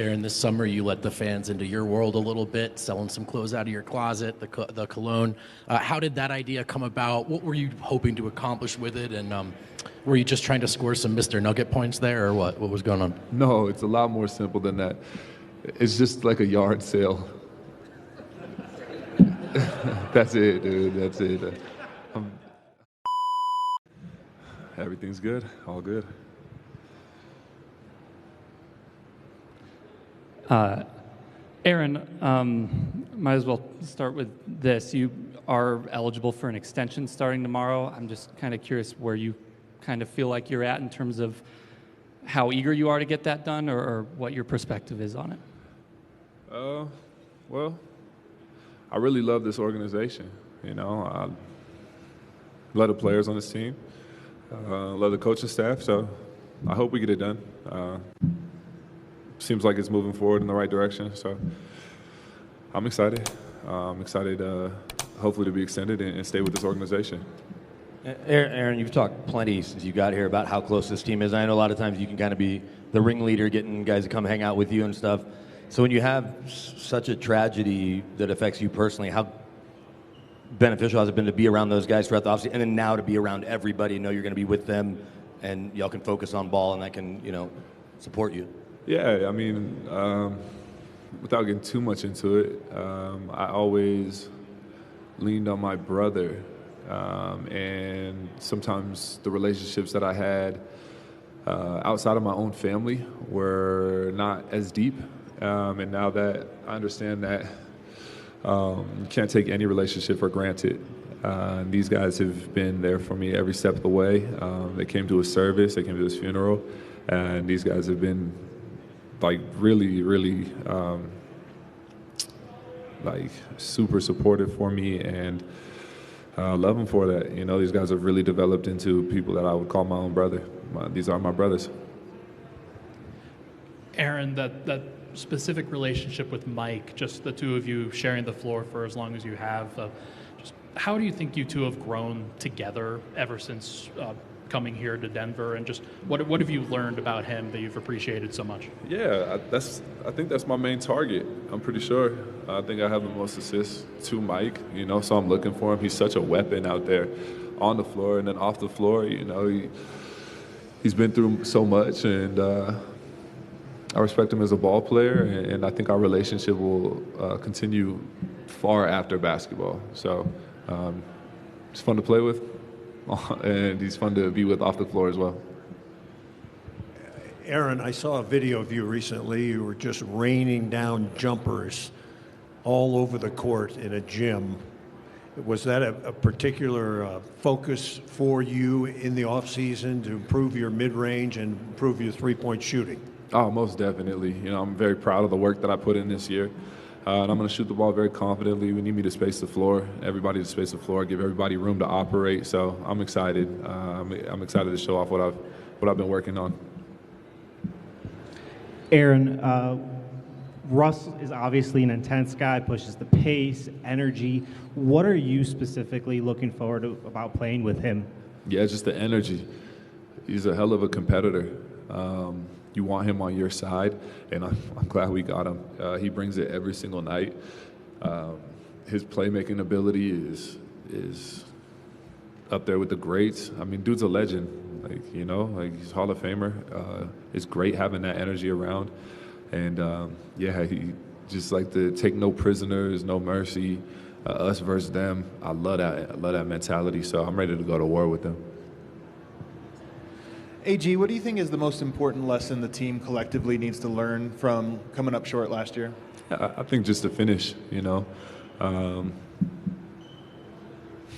Aaron, this summer you let the fans into your world a little bit, selling some clothes out of your closet, the cologne. How did that idea come about? What were you hoping to accomplish with it? And were you just trying to score some Mr. Nugget points there, or what? What was going on? No, it's a lot more simple than that. It's just like a yard sale. That's it, dude. That's it. Everything's good. All good. Aaron, might as well start with this. You are eligible for an extension starting tomorrow. I'm just kind of curious where you kind of feel like you're at in terms of how eager you are to get that done, or what your perspective is on it. Well, I really love this organization. You know, I love the players on this team. Love the coaching staff. So I hope we get it done. Seems like it's moving forward in the right direction. So I'm excited. I'm excited, hopefully, to be extended and stay with this organization. Aaron, you've talked plenty since you got here about how close this team is. I know a lot of times you can kind of be the ringleader, getting guys to come hang out with you and stuff. So when you have such a tragedy that affects you personally, how beneficial has it been to be around those guys throughout the offseason, and then now to be around everybody, know you're going to be with them, and y'all can focus on ball, and that can, support you? Yeah, I mean, without getting too much into it, I always leaned on my brother, and sometimes the relationships that I had outside of my own family were not as deep, and now that I understand that you can't take any relationship for granted. These guys have been there for me every step of the way. They came to his service, they came to his funeral, and these guys have been really, super supportive for me, and love them for that. You know, these guys have really developed into people that I would call my own brother. These are my brothers. Aaron, that specific relationship with Mike, just the two of you sharing the floor for as long as you have, just how do you think you two have grown together ever since coming here to Denver, and just what have you learned about him that you've appreciated so much? Yeah, I think that's my main target. I'm pretty sure. I think I have the most assists to Mike, so I'm looking for him. He's such a weapon out there on the floor and then off the floor. He's been through so much, and I respect him as a ball player, and I think our relationship will continue far after basketball. So it's fun to play with. And he's fun to be with off the floor as well. Aaron, I saw a video of you recently. You were just raining down jumpers all over the court in a gym. Was that a particular focus for you in the offseason to improve your mid-range and improve your three-point shooting? Oh, most definitely. I'm very proud of the work that I put in this year. And I'm going to shoot the ball very confidently. We need me to space the floor, everybody to space the floor, give everybody room to operate. So I'm excited. I'm excited to show off what I've been working on. Aaron, Russ is obviously an intense guy, pushes the pace, energy. What are you specifically looking forward to about playing with him? Yeah, just the energy. He's a hell of a competitor. You want him on your side, and I'm glad we got him. He brings it every single night. His playmaking ability is up there with the greats. I mean, dude's a legend. He's Hall of Famer. It's great having that energy around, and he just like to take no prisoners, no mercy, us versus them. I love that mentality. So I'm ready to go to war with them. AG, what do you think is the most important lesson the team collectively needs to learn from coming up short last year? I think just to finish,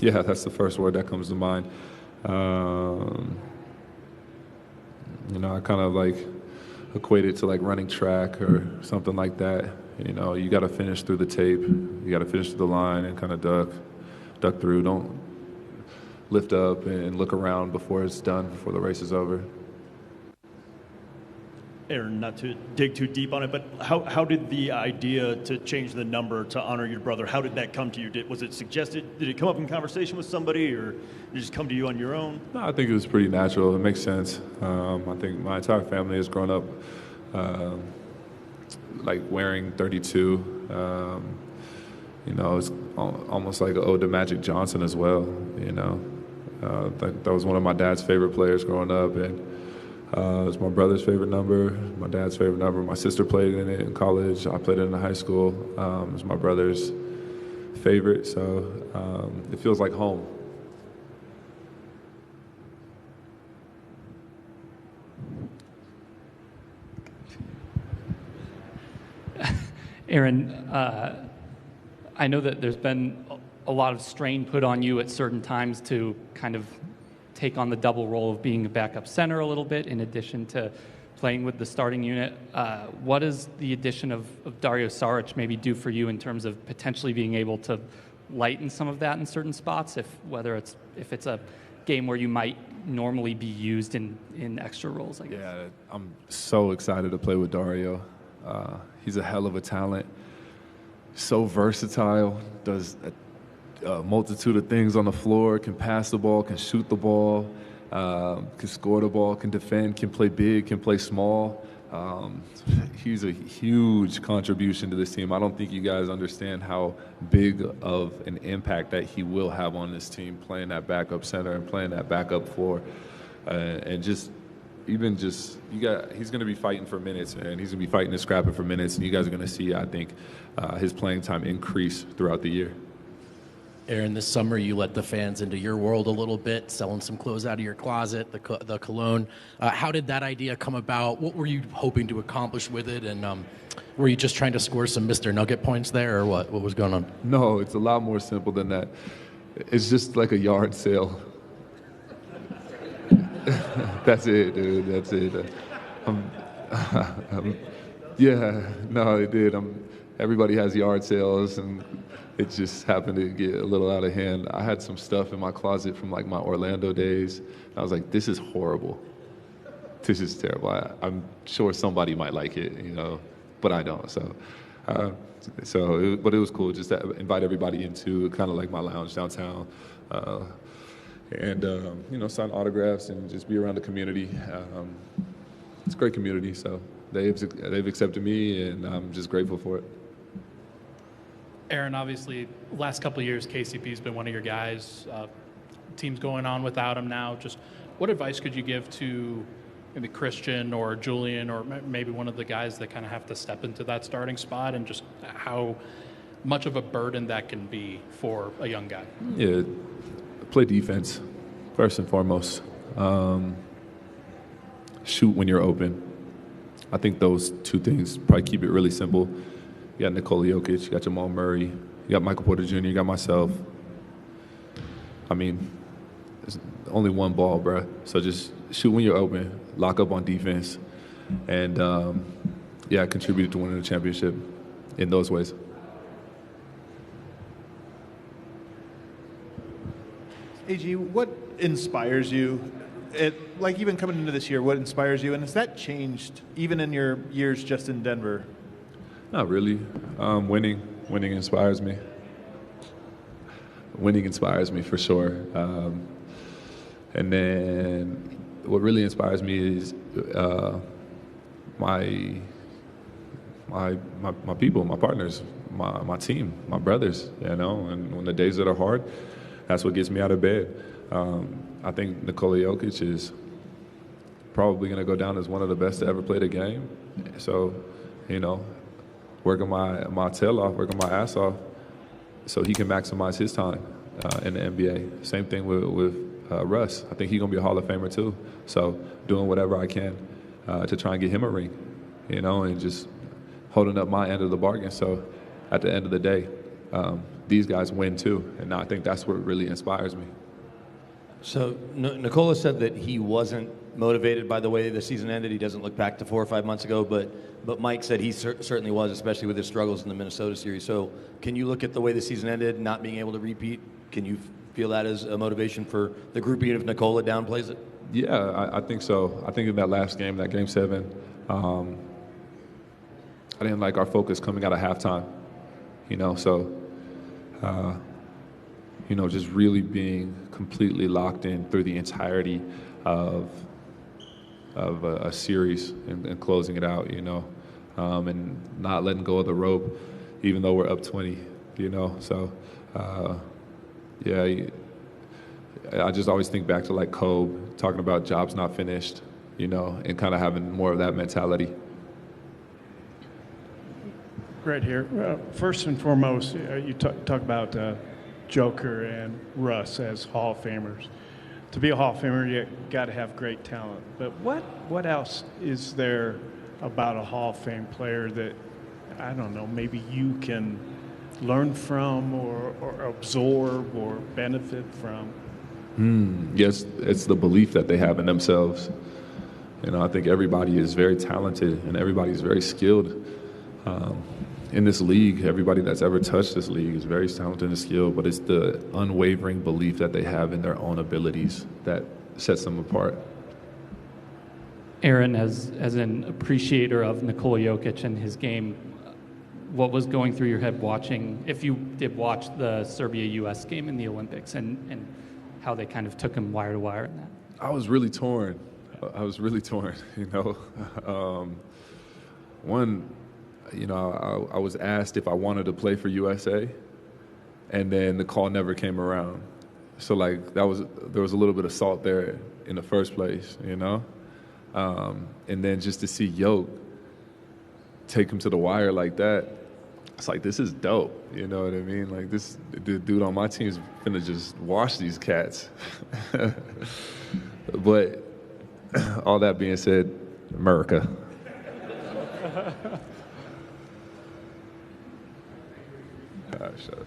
that's the first word that comes to mind. I kind of equate it to running track or something like that. You got to finish through the tape. You got to finish through the line and kind of duck through. Don't lift up and look around before it's done, before the race is over. Aaron, not to dig too deep on it, but how did the idea to change the number to honor your brother, how did that come to you? Was it suggested? Did it come up in conversation with somebody, or did it just come to you on your own? No, I think it was pretty natural. It makes sense. I think my entire family has grown up like wearing 32. It's almost like an ode to Magic Johnson as well. That was one of my dad's favorite players growing up, and it's my brother's favorite number, my dad's favorite number. My sister played in it in college. I played it in high school. It's my brother's favorite, so it feels like home. Aaron, I know that there's been a lot of strain put on you at certain times to kind of take on the double role of being a backup center a little bit, in addition to playing with the starting unit. What does the addition of Dario Saric maybe do for you in terms of potentially being able to lighten some of that in certain spots, if it's a game where you might normally be used in extra roles, I guess? Yeah, I'm so excited to play with Dario. He's a hell of a talent, so versatile, does a multitude of things on the floor, can pass the ball, can shoot the ball, can score the ball, can defend, can play big, can play small. He's a huge contribution to this team. I don't think you guys understand how big of an impact that he will have on this team, playing that backup center and playing that backup floor. He's going to be fighting for minutes, and he's going to be fighting and scrapping for minutes, and you guys are going to see, I think, his playing time increase throughout the year. Aaron, this summer you let the fans into your world a little bit, selling some clothes out of your closet, the cologne. How did that idea come about? What were you hoping to accomplish with it? And were you just trying to score some Mr. Nugget points there, or what? What was going on? No, it's a lot more simple than that. It's just like a yard sale. That's it, dude. That's it. Yeah, no, it did. Everybody has yard sales, and it just happened to get a little out of hand. I had some stuff in my closet from like my Orlando days. And I was like, this is horrible. This is terrible. I'm sure somebody might like it, but I don't. But it was cool just to invite everybody into kind of like my lounge downtown. Sign autographs and just be around the community. It's a great community, so they've accepted me, and I'm just grateful for it. Aaron, obviously, last couple of years, KCP's been one of your guys. Team's going on without him now. Just what advice could you give to maybe Christian or Julian or maybe one of the guys that kind of have to step into that starting spot, and just how much of a burden that can be for a young guy? Yeah, play defense, first and foremost. Shoot when you're open. I think those two things probably keep it really simple. You got Nikola Jokic, you got Jamal Murray, you got Michael Porter Jr., you got myself. I mean, there's only one ball, bro. So just shoot when you're open, lock up on defense, and contribute to winning the championship in those ways. AG, what inspires you? Even coming into this year, what inspires you? And has that changed even in your years just in Denver? Not really. Winning inspires me. Winning inspires me for sure. And then what really inspires me is my people, my partners, my team, my brothers. And when the days that are hard, that's what gets me out of bed. I think Nikola Jokic is probably going to go down as one of the best to ever play the game. So, working my tail off, working my ass off, so he can maximize his time in the NBA. Same thing with Russ. I think he's going to be a Hall of Famer too. So doing whatever I can to try and get him a ring, and just holding up my end of the bargain. So at the end of the day, these guys win too. And I think that's what really inspires me. So Nikola said that he wasn't motivated by the way the season ended. He doesn't look back to 4 or 5 months ago, but Mike said he certainly was, especially with his struggles in the Minnesota series. So can you look at the way the season ended, not being able to repeat? Can you feel that as a motivation for the group, even if Nikola downplays it? Yeah, I think so. I think in that last game, that Game 7, I didn't like our focus coming out of halftime, just really being completely locked in through the entirety of a series and closing it out, and not letting go of the rope, even though we're up 20, So, yeah, I just always think back to like Kobe talking about jobs not finished, and kind of having more of that mentality. Great here. First and foremost, you talk about Joker and Russ as Hall of Famers. To be a Hall of Famer, you got to have great talent. But what else is there about a Hall of Fame player that, I don't know, maybe you can learn from or absorb or benefit from? Yes, it's the belief that they have in themselves. I think everybody is very talented and everybody's very skilled. In this league, everybody that's ever touched this league is very talented and skilled, but it's the unwavering belief that they have in their own abilities that sets them apart. Aaron, as an appreciator of Nikola Jokic and his game, what was going through your head watching, if you did watch the Serbia-US game in the Olympics, and how they kind of took him wire to wire in that? I was really torn. One, I was asked if I wanted to play for USA, and then the call never came around. So like there was a little bit of salt there in the first place, and then just to see Yoke take him to the wire like that, it's like, this is dope. You know what I mean? Like the dude on my team's finna just wash these cats. But all that being said, America. Shut up.